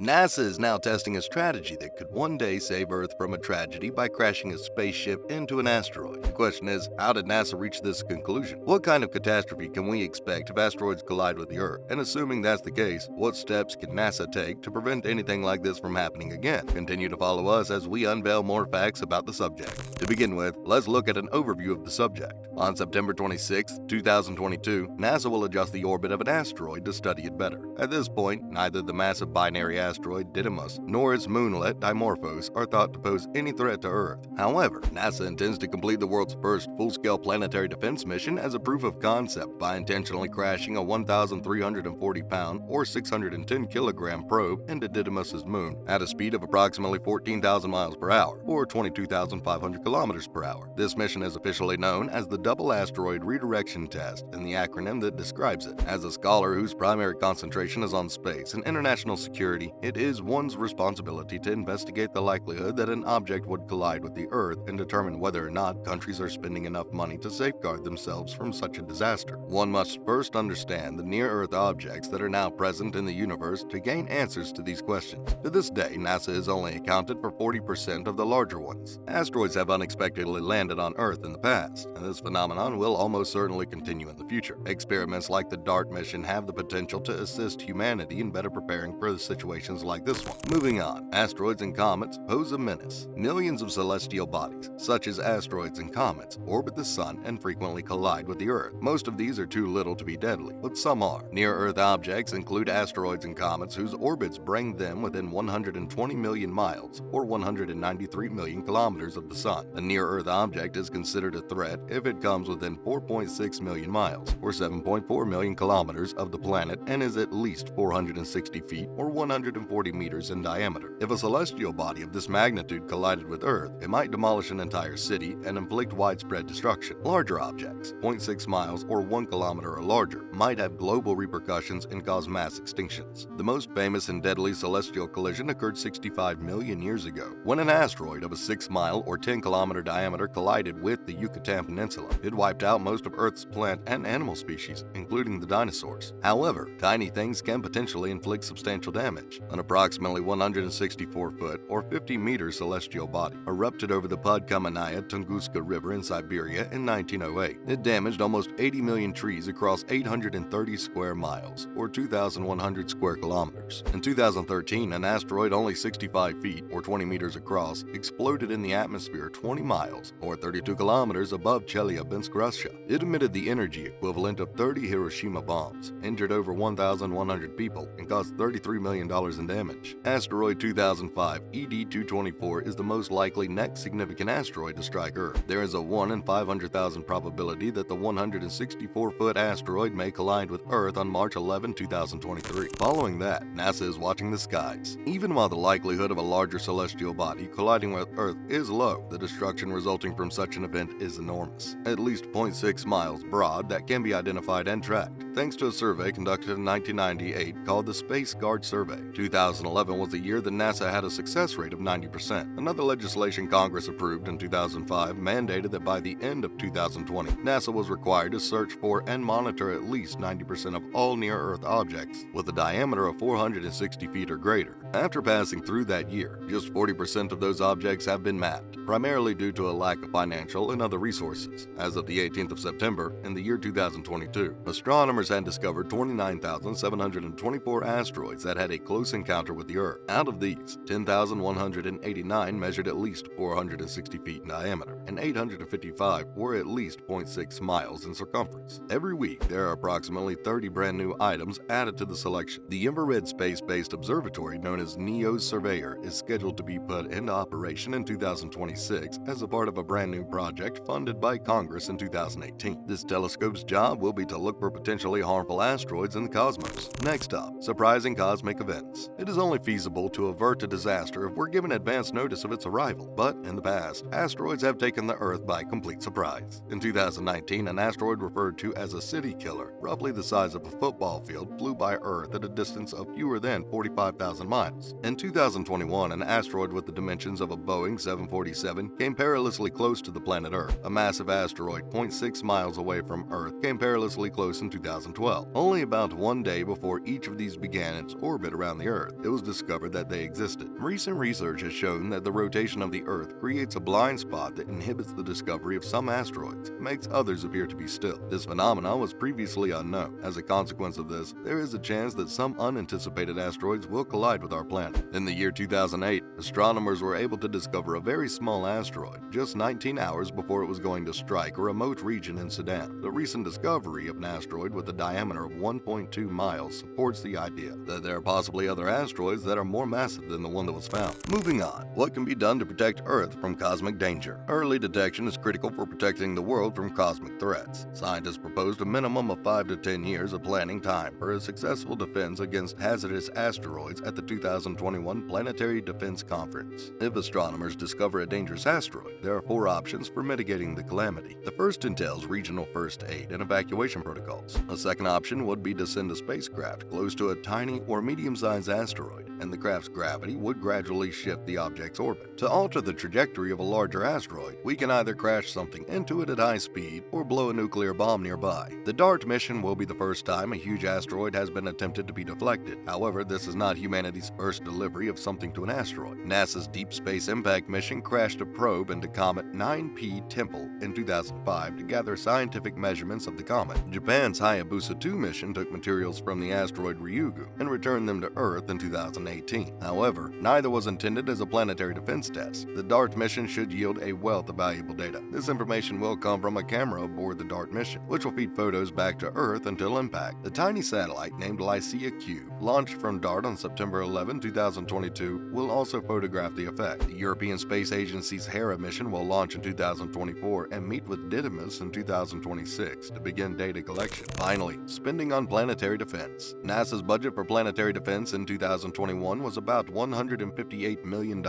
NASA is now testing a strategy that could one day save Earth from a tragedy by crashing a spaceship into an asteroid. The question is, how did NASA reach this conclusion? What kind of catastrophe can we expect if asteroids collide with the Earth? And assuming that's the case, what steps can NASA take to prevent anything like this from happening again? Continue to follow us as we unveil more facts about the subject. To begin with, let's look at an overview of the subject. On September 26, 2022, NASA will adjust the orbit of an asteroid to study it better. At this point, neither the massive binary asteroid Didymos nor its moonlet Dimorphos are thought to pose any threat to Earth. However, NASA intends to complete the world's first full-scale planetary defense mission as a proof of concept by intentionally crashing a 1,340-pound or 610-kilogram probe into Didymos' moon at a speed of approximately 14,000 miles per hour or 22,500 kilometers per hour. This mission is officially known as the Double Asteroid Redirection Test, and the acronym that describes it. As a scholar whose primary concentration is on space and international security, it is one's responsibility to investigate the likelihood that an object would collide with the Earth and determine whether or not countries are spending enough money to safeguard themselves from such a disaster. One must first understand the near-Earth objects that are now present in the universe to gain answers to these questions. To this day, NASA has only accounted for 40% of the larger ones. Asteroids have unexpectedly landed on Earth in the past, and this phenomenon will almost certainly continue in the future. Experiments like the DART mission have the potential to assist humanity in better preparing for situations like this one. Moving on, asteroids and comets pose a menace. Millions of celestial bodies, such as asteroids and comets, orbit the Sun and frequently collide with the Earth. Most of these are too little to be deadly, but some are. Near-Earth objects include asteroids and comets whose orbits bring them within 120 million miles, or 193 million kilometers of the Sun. A near-Earth object is considered a threat if it comes within 4.6 million miles, or 7.4 million kilometers of the planet and is at least 460 feet, or 140 meters in diameter. If a celestial body of this magnitude collided with Earth, it might demolish an entire city and inflict widespread destruction. Larger objects, 0.6 miles or 1 kilometer or larger, might have global repercussions and cause mass extinctions. The most famous and deadly celestial collision occurred 65 million years ago, when an asteroid of a 6-mile or 10-kilometer diameter collided with the Yucatan Peninsula. It wiped out most of Earth's plant and animal species, including the dinosaurs. However, tiny things can potentially inflict substantial damage. An approximately 164-foot or 50-meter celestial body erupted over the Podkamennaya Tunguska River in Siberia in 1908. It damaged almost 80 million trees across 830 square miles, or 2,100 square kilometers. In 2013, an asteroid only 65 feet, or 20 meters across, exploded in the atmosphere 20 miles, or 32 kilometers above Chelyabinsk, Russia. It emitted the energy equivalent of 30 Hiroshima bombs, injured over 1,100 people, and caused $33 million in damage. Asteroid 2005 ED-224 is the most likely next significant asteroid to strike Earth. There is a 1 in 500,000 probability that the 164-foot asteroid may collide with Earth on March 11, 2023. Following that, NASA is watching the skies. Even while the likelihood of a larger celestial body colliding with Earth is low, the destruction resulting from such an event is enormous. At least 0.6 miles broad that can be identified and tracked, thanks to a survey conducted in 1998 called the Spacecraft Survey. 2011 was the year that NASA had a success rate of 90%. Another legislation Congress approved in 2005 mandated that by the end of 2020, NASA was required to search for and monitor at least 90% of all near-Earth objects with a diameter of 460 feet or greater. After passing through that year, just 40% of those objects have been mapped, primarily due to a lack of financial and other resources. As of the 18th of September, in the year 2022, astronomers had discovered 29,724 asteroids that had a close encounter with the Earth. Out of these, 10,189 measured at least 460 feet in diameter, and 855 were at least 0.6 miles in circumference. Every week, there are approximately 30 brand new items added to the selection. The infrared space-based observatory known as NEO's Surveyor is scheduled to be put into operation in 2026 as a part of a brand new project funded by Congress in 2018. This telescope's job will be to look for potentially harmful asteroids in the cosmos. Next up, surprising cosmic events. It is only feasible to avert a disaster if we're given advance notice of its arrival, but in the past, asteroids have taken the Earth by complete surprise. In 2019, an asteroid referred to as a city killer, roughly the size of a football field, flew by Earth at a distance of fewer than 45,000 miles. In 2021, an asteroid with the dimensions of a Boeing 747 came perilously close to the planet Earth. A massive asteroid 0.6 miles away from Earth came perilously close in 2012, only about one day before each of these began its orbit around the Earth. Earth, it was discovered that they existed. Recent research has shown that the rotation of the Earth creates a blind spot that inhibits the discovery of some asteroids and makes others appear to be still. This phenomenon was previously unknown. As a consequence of this, there is a chance that some unanticipated asteroids will collide with our planet. In the year 2008, astronomers were able to discover a very small asteroid, just 19 hours before it was going to strike a remote region in Sudan. The recent discovery of an asteroid with a diameter of 1.2 miles supports the idea that there are possibly other asteroids that are more massive than the one that was found. Moving on, what can be done to protect Earth from cosmic danger? Early detection is critical for protecting the world from cosmic threats. Scientists proposed a minimum of 5 to 10 years of planning time for a successful defense against hazardous asteroids at the 2021 Planetary Defense Conference. If astronomers discover a dangerous asteroid, there are 4 options for mitigating the calamity. The first entails regional first aid and evacuation protocols. A second option would be to send a spacecraft close to a tiny or medium-sized asteroid, and the craft's gravity would gradually shift the object's orbit. To alter the trajectory of a larger asteroid, we can either crash something into it at high speed or blow a nuclear bomb nearby. The DART mission will be the first time a huge asteroid has been attempted to be deflected. However, this is not humanity's first delivery of something to an asteroid. NASA's Deep Space Impact mission crashed a probe into comet 9P Temple in 2005 to gather scientific measurements of the comet. Japan's Hayabusa 2 mission took materials from the asteroid Ryugu and returned them to Earth in 2018. However, neither was intended as a planetary defense test. The DART mission should yield a wealth of valuable data. This information will come from a camera aboard the DART mission, which will feed photos back to Earth until impact. The tiny satellite named Lycia Q, launched from DART on September 11, 2022, will also photograph the effect. The European Space Agency's Hera mission will launch in 2024 and meet with Didymos in 2026 to begin data collection. Finally, spending on planetary defense. NASA's budget for planetary defense in 2021 was about $158 million,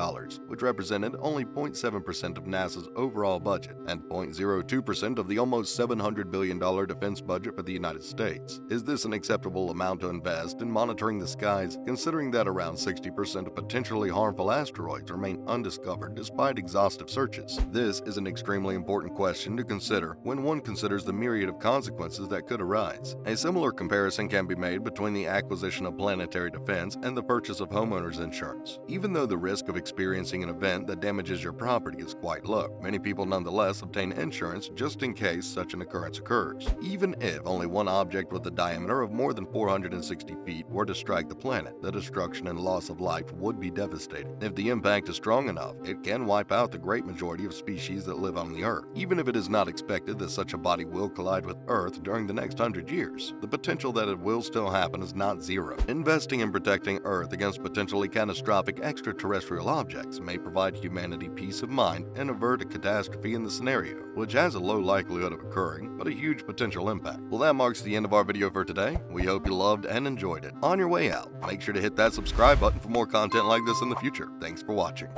which represented only 0.7% of NASA's overall budget and 0.02% of the almost $700 billion defense budget for the United States. Is this an acceptable amount to invest in monitoring the skies, considering that around 60% of potentially harmful asteroids remain undiscovered despite exhaustive searches? This is an extremely important question to consider when one considers the myriad of consequences that could arise. A similar comparison can be made between the acquisition of planetary defense and the purchase of homeowners insurance. Even though the risk of experiencing an event that damages your property is quite low, many people nonetheless obtain insurance just in case such an occurrence occurs. Even if only one object with a diameter of more than 460 feet were to strike the planet, the destruction and loss of life would be devastating. If the impact is strong enough, it can wipe out the great majority of species that live on the Earth. Even if it is not expected that such a body will collide with Earth during the next 100 years, the potential that it will still happen is not zero. Investing in protecting Earth against potentially catastrophic extraterrestrial objects may provide humanity peace of mind and avert a catastrophe in the scenario, which has a low likelihood of occurring, but a huge potential impact. Well, that marks the end of our video for today. We hope you loved and enjoyed it. On your way out, make sure to hit that subscribe button for more content like this in the future. Thanks for watching.